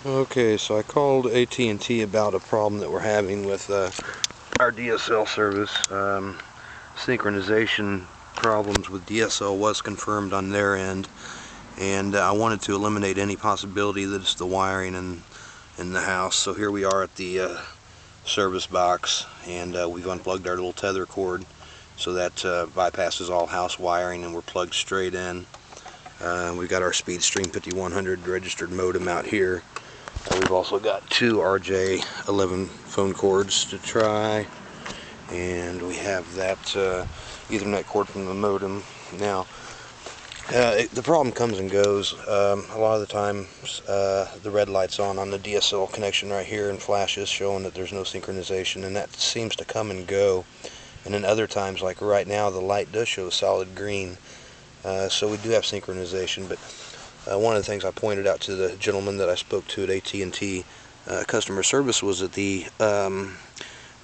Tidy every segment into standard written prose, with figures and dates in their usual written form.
Okay, so I called AT&T about a problem that we're having with our DSL service. Synchronization problems with DSL was confirmed on their end, and I wanted to eliminate any possibility that it's the wiring in the house. So here we are at the service box, and we've unplugged our little tether cord, so that bypasses all house wiring, and we're plugged straight in. We've got our SpeedStream 5100 registered modem out here. We've also got two RJ11 phone cords to try, and we have that Ethernet cord from the modem. Now, the problem comes and goes. A lot of the times the red light's on the DSL connection right here and flashes showing that there's no synchronization, and that seems to come and go. And then other times, like right now, the light does show solid green, so we do have synchronization. But one of the things I pointed out to the gentleman that I spoke to at AT&T customer service was that the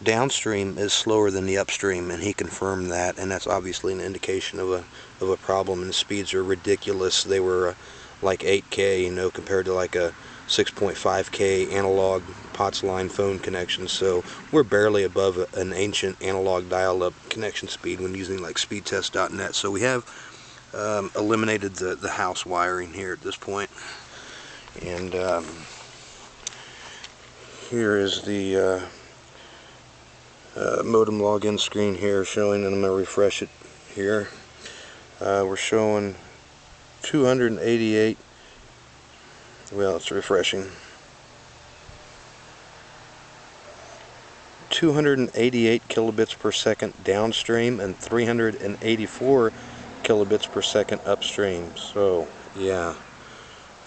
downstream is slower than the upstream, and he confirmed that, and that's obviously an indication of a problem. And the speeds are ridiculous. They were like 8K, you know, compared to like a 6.5K analog POTS line phone connection. So we're barely above an ancient analog dial-up connection speed when using like speedtest.net. So we have eliminated the house wiring here at this point, and here is the modem login screen here showing, and I'm going to refresh it here. We're showing 288, well, it's refreshing, 288 kilobits per second downstream and 384 kilobits per second upstream. So yeah,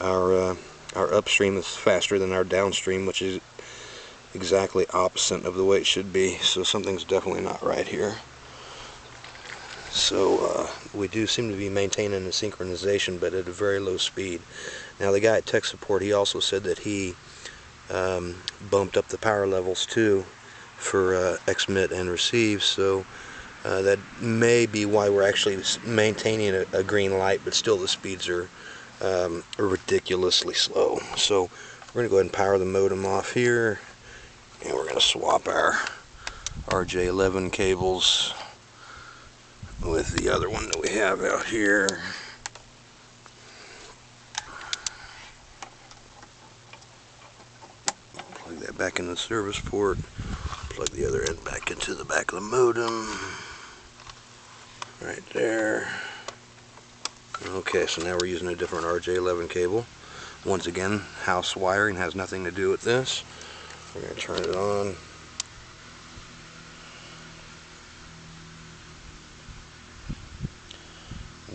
our upstream is faster than our downstream, which is exactly opposite of the way it should be. So something's definitely not right here. So we do seem to be maintaining the synchronization, but at a very low speed. Now the guy at tech support, he also said that he bumped up the power levels too for XMIT and receive. So that may be why we're actually maintaining a green light, but still the speeds are ridiculously slow. So we're going to go ahead and power the modem off here, and we're going to swap our RJ11 cables with the other one that we have out here. Plug that back in the service port. Plug the other end back into the back of the modem. Right there. Okay, so now we're using a different RJ11 cable. Once again, house wiring has nothing to do with this. We're going to turn it on.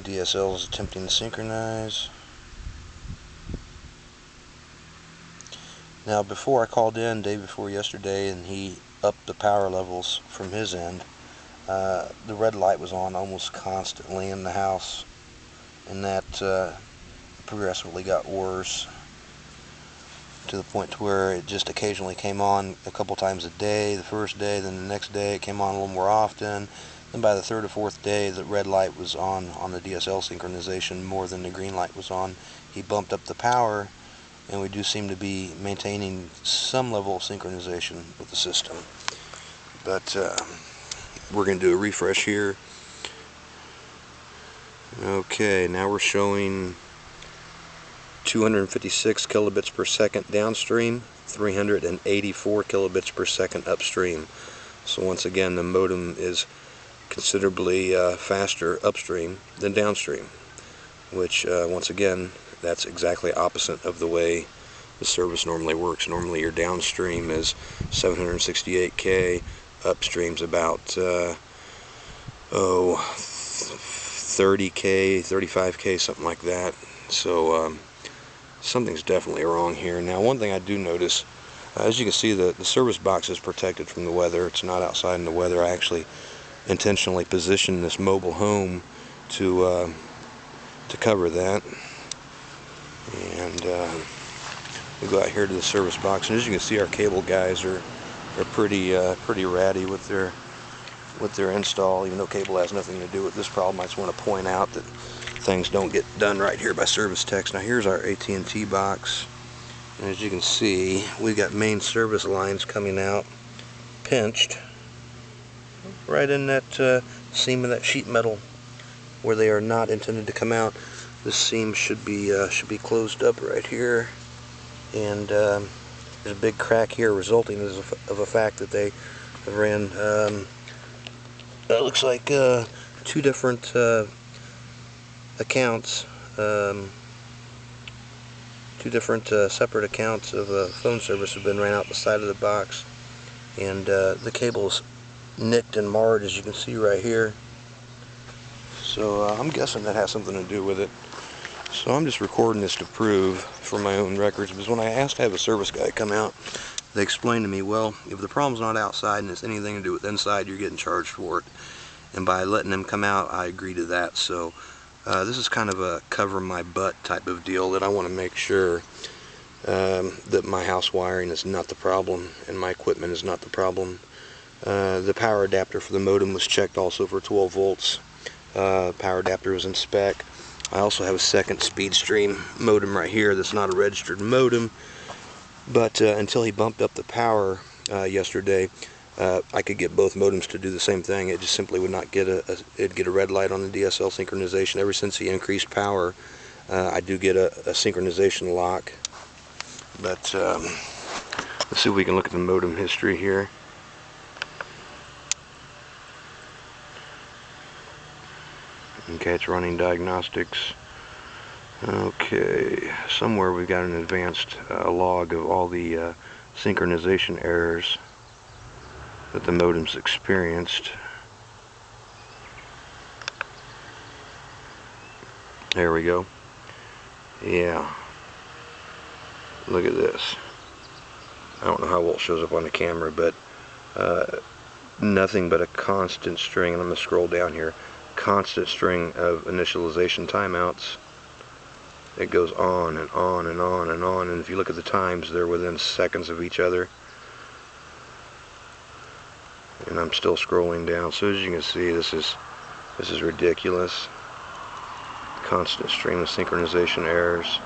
DSL is attempting to synchronize. Now, before I called in day before yesterday, and he upped the power levels from his end, the red light was on almost constantly in the house, and that progressively got worse to the point to where it just occasionally came on a couple times a day. The first day, then the next day it came on a little more often. Then by the third or fourth day, the red light was on the DSL synchronization more than the green light was on. He bumped up the power, and we do seem to be maintaining some level of synchronization with the system. But we're going to do a refresh here. Okay, now we're showing 256 kilobits per second downstream, 384 kilobits per second upstream. So once again, the modem is considerably faster upstream than downstream, which once again, that's exactly opposite of the way the service normally works. Normally your downstream is 768K, upstream's about 30K, 35K, something like that. So something's definitely wrong here. Now, one thing I do notice, as you can see, the service box is protected from the weather. It's not outside in the weather. I actually intentionally positioned this mobile home to cover that. And we go out here to the service box, and as you can see, our cable guys are pretty ratty with their install. Even though cable has nothing to do with this problem, I just want to point out that things don't get done right here by service techs. Now here's our AT&T box, As you can see, we've got main service lines coming out, pinched, right in that seam of that sheet metal where they are not intended to come out. This seam should be closed up right here, and there's a big crack here resulting of a fact that they have ran, it looks like two different accounts, two different separate accounts of phone service have been ran out the side of the box, and the cable's nicked and marred, as you can see right here. So I'm guessing that has something to do with it. So I'm just recording this to prove for my own records, because when I asked to have a service guy come out, they explained to me, well, if the problem's not outside and it's anything to do with inside, you're getting charged for it. And by letting them come out, I agree to that. So this is kind of a cover my butt type of deal, that I want to make sure that my house wiring is not the problem and my equipment is not the problem. The power adapter for the modem was checked also for 12 volts. Power adapter was in spec. I also have a second speed stream modem right here that's not a registered modem, but until he bumped up the power yesterday, I could get both modems to do the same thing. It just simply would not get it'd get a red light on the DSL synchronization. Ever since he increased power, I do get a synchronization lock. But let's see if we can look at the modem history here. Okay, it's running diagnostics. Okay, somewhere we've got an advanced log of all the synchronization errors that the modem's experienced. There we go. Yeah. Look at this. I don't know how well it shows up on the camera, but nothing but a constant string, and I'm going to scroll down here, constant string of initialization timeouts. It goes on and on and on and on, and if you look at the times, they're within seconds of each other. And I'm still scrolling down. So as you can see, this is ridiculous. Constant stream of synchronization errors.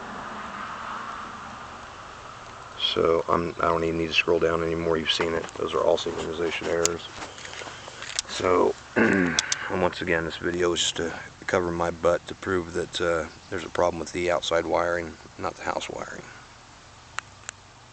So I don't even need to scroll down anymore. You've seen it. Those are all synchronization errors. So once again, this video is just to cover my butt to prove that there's a problem with the outside wiring, not the house wiring.